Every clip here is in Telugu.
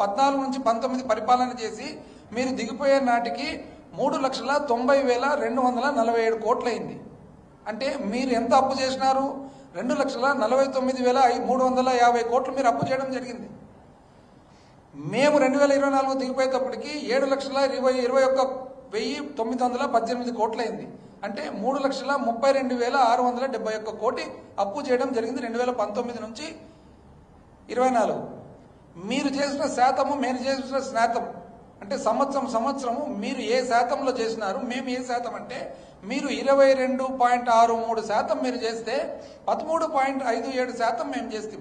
14 నుంచి 19 పరిపాలన చేసి మీరు దిగిపోయే నాటికి 3,90,247 కోట్లయింది. అంటే మీరు ఎంత అప్పు చేసినారు? 2,49,350 కోట్లు మీరు అప్పు చేయడం జరిగింది. మేము 2024 దిగిపోయేటప్పటికి 7,21,918 కోట్లయింది. అంటే 3,32,671 కోటి అప్పు చేయడం జరిగింది 2019 నుంచి 24. మీరు చేసిన శాతము మేము చేసిన శాతం అంటే సంవత్సరము మీరు ఏ శాతంలో చేసినారు, మేము ఏ శాతం అంటే మీరు 22.63% మీరు చేస్తే 13.57% మేము చేస్తే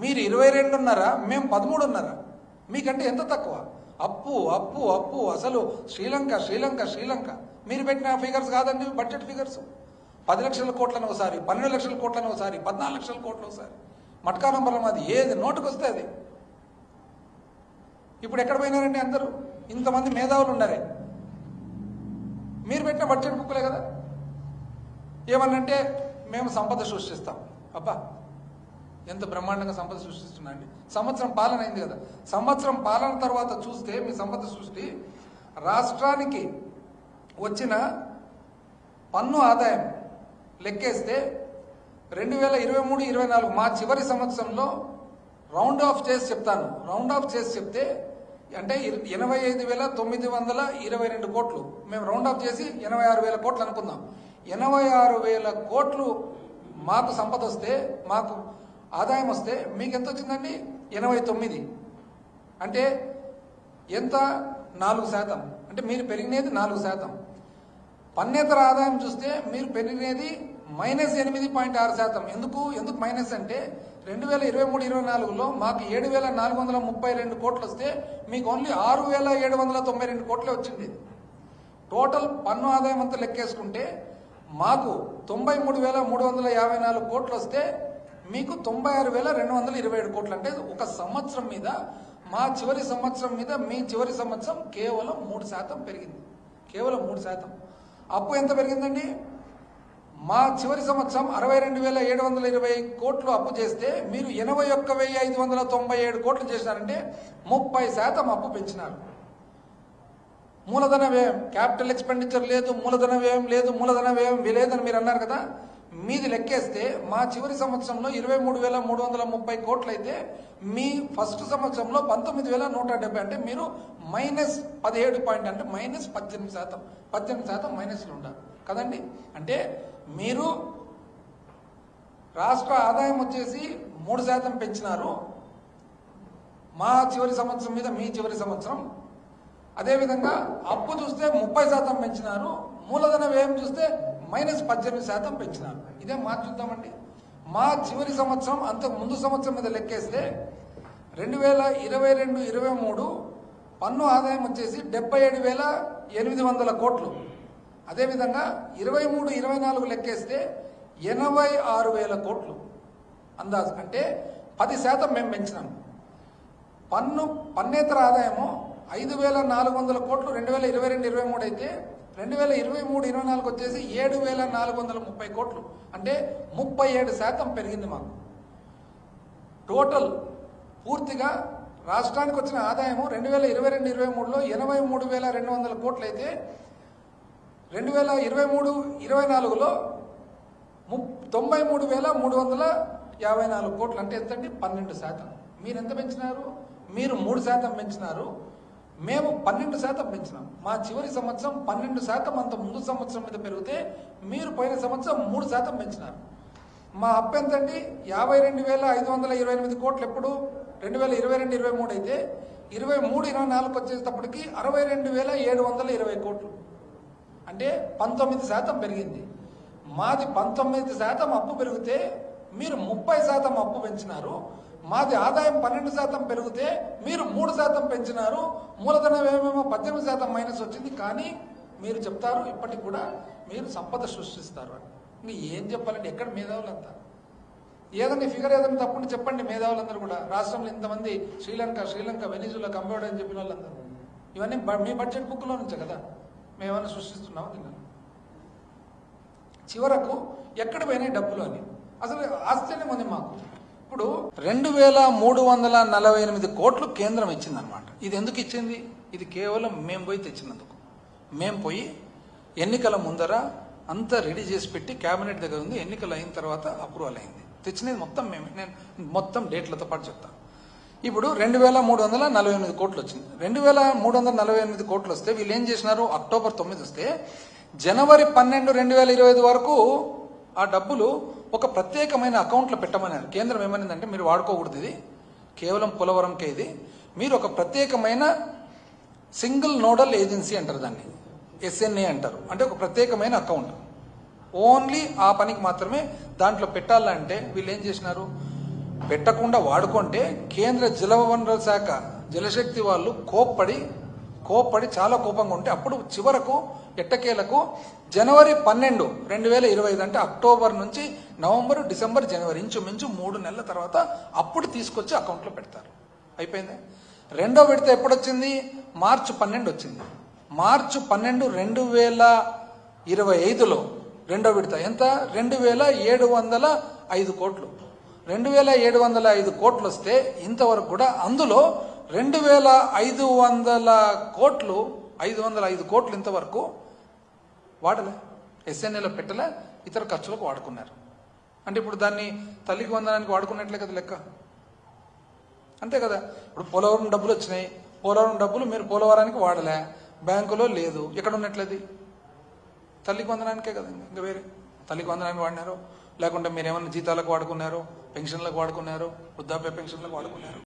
మీరు 22.5 మేము 13.5 మీకంటే ఎంత తక్కువ? అప్పు అప్పు అప్పు అసలు శ్రీలంక మీరు పెట్టిన ఫిగర్స్ కాదండి, బడ్జెట్ ఫిగర్స్ 10 లక్షల కోట్లను ఒకసారి, 12 లక్షల కోట్లను ఒకసారి, 14 లక్షల కోట్లు ఒకసారి, మట్కా నంబర్లం అది ఏది నోటుకు వస్తే అది. ఇప్పుడు ఎక్కడ పోయినారండి అందరూ? ఇంతమంది మేధావులు ఉన్నారే, మీరు పెట్టిన బడ్జెట్ బుక్లే కదా. ఏమన్నంటే మేము సంపద సృష్టిస్తాం. అబ్బా ఎంత బ్రహ్మాండంగా సంపద సృష్టిస్తున్నా అండి. సంవత్సరం పాలన అయింది కదా, సంవత్సరం పాలన తర్వాత చూస్తే మీ సంపద సృష్టి రాష్ట్రానికి వచ్చిన పన్ను ఆదాయం లెక్కేస్తే 2023-24 మా చివరి సంవత్సరంలో రౌండ్ ఆఫ్ చేసి చెప్తే అంటే 85,922 కోట్లు, మేము రౌండ్ ఆఫ్ చేసి 86,000 కోట్లు అనుకుందాం. 86,000 కోట్లు మాకు సంపద వస్తే, మాకు ఆదాయం వస్తే మీకు ఎంత వచ్చిందండి? 89. అంటే ఎంత? 4%. అంటే మీరు పెరిగినది 4%. పన్నేతర ఆదాయం చూస్తే మీరు పెరిగినది -8.6%. ఎందుకు మైనస్ అంటే 2023-24లో మాకు 7,432 కోట్లు వస్తే మీకు ఓన్లీ 6,792 కోట్లే వచ్చింది. టోటల్ పన్ను ఆదాయం అంతా లెక్కేసుకుంటే మాకు 93,354 కోట్లు వస్తే మీకు 96,227 కోట్లు. అంటే ఒక సంవత్సరం మీద, మా చివరి సంవత్సరం మీద మీ చివరి సంవత్సరం కేవలం 3% పెరిగింది. కేవలం 3%. అప్పు ఎంత పెరిగిందండి? మా చివరి సంవత్సరం 62,720 కోట్లు అప్పు చేస్తే మీరు 81,597 కోట్లు చేసినారంటే 30% అప్పు పెంచినారు. మూలధన వ్యయం, క్యాపిటల్ ఎక్స్పెండిచర్ లేదు, మూలధన వ్యయం లేదని మీరు అన్నారు కదా. మీది లెక్కేస్తే మా చివరి సంవత్సరంలో 23,330 కోట్లు అయితే మీ ఫస్ట్ సంవత్సరంలో 19,170. అంటే మీరు -17 పాయింట్, అంటే -18% మైనస్లో ఉంటారు కదండి. అంటే మీరు రాష్ట్ర ఆదాయం వచ్చేసి 3% పెంచినారు మా చివరి సంవత్సరం మీద మీ చివరి సంవత్సరం. అదేవిధంగా అప్పు చూస్తే 30% పెంచినారు, మూలధన వ్యయం చూస్తే -18% పెంచినారు. ఇదే చూద్దామండి. మా చివరి సంవత్సరం అంతకు ముందు సంవత్సరం మీద లెక్కేస్తే 2022-23 పన్ను ఆదాయం వచ్చేసి 77,800 కోట్లు. అదేవిధంగా 23-24 లెక్కేస్తే 86,000 కోట్లు అందాజు. అంటే 10% మేము పెంచినాము. పన్నేతర ఆదాయము 5,400 కోట్లు 2022-23 అయితే 2023-24 వచ్చేసి 7,430 కోట్లు. అంటే 37% పెరిగింది మాకు. టోటల్ పూర్తిగా రాష్ట్రానికి వచ్చిన ఆదాయము 2022-23లో 83,200 కోట్లు అయితే 2023-24లో 93,354 కోట్లు. అంటే ఎంతండి? 12%. మీరు ఎంత పెంచినారు? మీరు 3% పెంచినారు, మేము 12% పెంచినాం. మా చివరి సంవత్సరం 12% అంత ముందు సంవత్సరం మీద పెరిగితే మీరు పోయిన సంవత్సరం 3% పెంచినారు. మా అప్పు ఎంతండి? 52,528 కోట్లు ఎప్పుడు 2022-23 అయితే 23-24 వచ్చేటప్పటికి 62,720 కోట్లు. అంటే 19% పెరిగింది. మాది 19% అప్పు పెరిగితే మీరు 30% అప్పు పెంచినారు. మాది ఆదాయం 12% పెరిగితే మీరు 3% పెంచినారు. మూలధన వ్యయమేమో 18% మైనస్ వచ్చింది. కానీ మీరు చెప్తారు ఇప్పటికి కూడా మీరు సంపద సృష్టిస్తారు అని. ఇంకా ఏం చెప్పాలండి? ఎక్కడ మేధావులంతా? ఏదన్నా ఫిగర్ ఏదైనా తప్పుంటే చెప్పండి. మేధావులందరూ కూడా రాష్ట్రంలో ఇంతమంది శ్రీలంక వెనిజులా కంబోడియా అని చెప్పిన వాళ్ళందరూ ఇవన్నీ మీ బడ్జెట్ బుక్లో నుంచే కదా మేమేమైనా సృష్టిస్తున్నాము తిన్నాను. చివరకు ఎక్కడ పోయినాయి డబ్బులు అని అసలు ఆశ్చర్యం ఉంది మాకు. ఇప్పుడు 2348 కోట్లు కేంద్రం ఇచ్చిందనమాట. ఇది ఎందుకు ఇచ్చింది? ఇది కేవలం మేము పోయి తెచ్చినందుకు. మేము పోయి ఎన్నికల ముందర అంతా రెడీ చేసి పెట్టి క్యాబినెట్ దగ్గర ఉంది, ఎన్నికలు అయిన తర్వాత అప్రూవల్ అయింది. తెచ్చినది మొత్తం మేమే. నేను మొత్తం డేట్లతో పాటు చెప్తాను. ఇప్పుడు 2348 కోట్లు వచ్చింది. 2348 కోట్లు వస్తే వీళ్ళు ఏం చేసినారు? అక్టోబర్ 9 వస్తే జనవరి 12, 2025 వరకు ఆ డబ్బులు ఒక ప్రత్యేకమైన అకౌంట్లో పెట్టమన్నారు. కేంద్రం ఏమనిందంటే మీరు వాడుకోకూడదు, ఇది కేవలం పోలవరంకే, ఇది మీరు ఒక ప్రత్యేకమైన సింగిల్ నోడల్ ఏజెన్సీ అంటారు దాన్ని, SNA అంటారు. అంటే ఒక ప్రత్యేకమైన అకౌంట్ ఓన్లీ ఆ పనికి మాత్రమే దాంట్లో పెట్టాలంటే వీళ్ళు ఏం చేసినారు? పెట్టకుండా వాడుకుంటే కేంద్ర జలవనరుల శాఖ జలశక్తి వాళ్ళు కోప్పడి చాలా కోపంగా ఉంటే అప్పుడు చివరకు ఎట్టకేలకు జనవరి 12, 2025 అంటే అక్టోబర్ నుంచి నవంబర్, డిసెంబర్, జనవరి ఇంచుమించు 3 నెలల తర్వాత అప్పుడు తీసుకొచ్చి అకౌంట్లో పెడతారు. అయిపోయింది. రెండో విడత ఎప్పుడు వచ్చింది? మార్చి 12 వచ్చింది. మార్చి 12, 2025లో రెండో విడత ఎంత? 2705 కోట్లు. 2705 కోట్లు వస్తే ఇంతవరకు కూడా అందులో 505 కోట్లు ఇంతవరకు వాడలే, SNAలో పెట్టలే, ఇతర ఖర్చులకు వాడుకున్నారు. అంటే ఇప్పుడు దాన్ని తల్లికి వందనానికి వాడుకున్నట్లే కదా లెక్క, అంతే కదా. ఇప్పుడు పోలవరం డబ్బులు వచ్చినాయి, పోలవరం డబ్బులు మీరు పోలవరానికి వాడలే, బ్యాంకులో లేదు, ఎక్కడ ఉన్నట్లది? తల్లికి వందనానికే కదా. ఇంకా వేరే తల్లికి వందనానికి వాడినారు, లేకుంటే మీరు ఏమన్నా జీతాలకు వాడుకున్నారు, పెన్షన్లకు వాడుకున్నారు, వృద్ధాప్య పెన్షన్లకు వాడుకున్నారు.